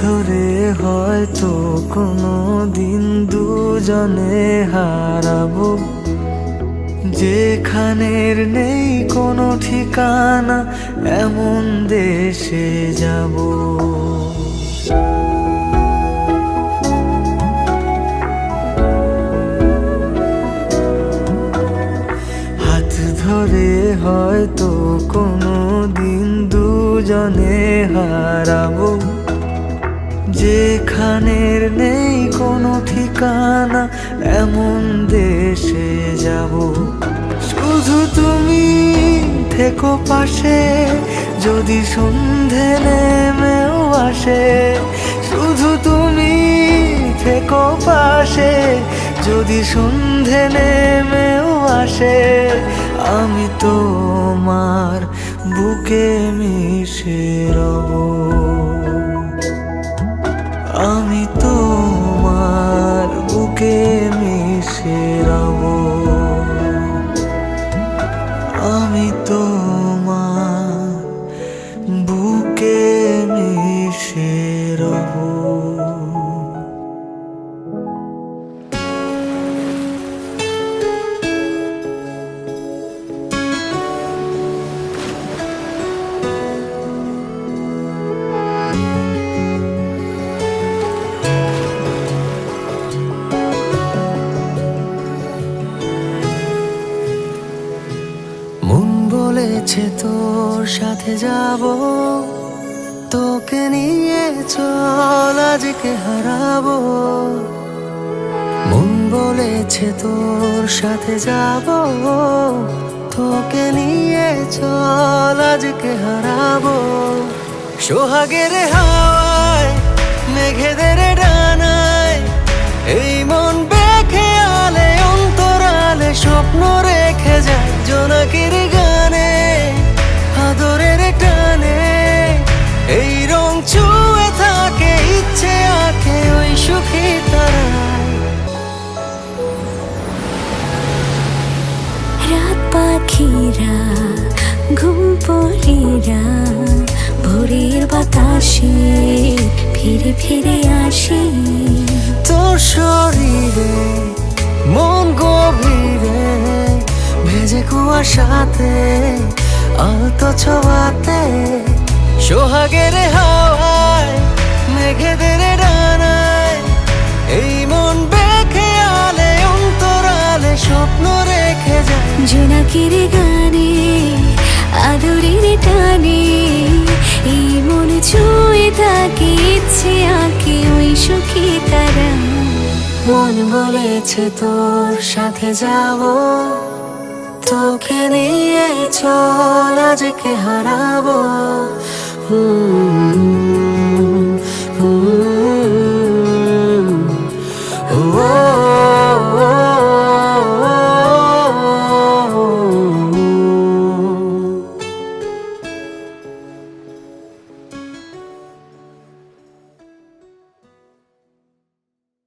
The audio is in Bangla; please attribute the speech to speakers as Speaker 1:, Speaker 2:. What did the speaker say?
Speaker 1: ধরে হয়তো কোনো দিন দুজনে হারাবো, যেখানের নেই কোনো ঠিকানা এমন দেশে যাব। হাত ধরে হয়তো কোনো দিন দুজনে হারাবো, যেখানের নেই কোনো ঠিকানা এমন দেশে যাব। শুধু তুমি থেকো পাশে যদি সন্ধে নেমেও আসে, শুধু তুমি থেকো পাশে যদি সন্ধে নেমেও আসে। আমি তোমার বুকে মিশে রব, আমি তোমার বুকে মিশে রব, আমি তোমার বুকে মিশে রব। মন বলেছে তোর সাথে যাব, তোকে নিয়ে চল আজকে হারাবো। মন বলেছে তোর সাথে যাব, তোকে নিয়ে চল আজকে হারাবো। সোহাগের হাওয়ায় মেঘেদের ডানায় এই মন বেঁকে আলে অন্তরালে স্বপ্ন রেখে যায় জোনাকির গানে আদরের টানে। এই রং ছুঁয়ে থাকে ইচ্ছে আঁকে ওই সুখী তারায়।
Speaker 2: রাত পাখিরা ঘুম পড়িরা ভোরের বাতাসে ফিরে ফিরে আসি।
Speaker 1: তোর শরীরে মন গভীরে ভেজে কুয়াশাতে আলতো ছোঁয়াতে। সোহাগের হাওয়ায় মেঘেদের ডানায় এই মন বেঁকে আলে অন্তরালে স্বপ্ন রেখে যায়
Speaker 2: জোনাকির গানে আদরের টানে। এই মন ছুঁয়ে থাকে ইচ্ছে আঁকে ওই সুখী তারা।
Speaker 1: মন বলেছে তোর সাথে যাব, তোকে নিয়ে চল আজকে হারাবো।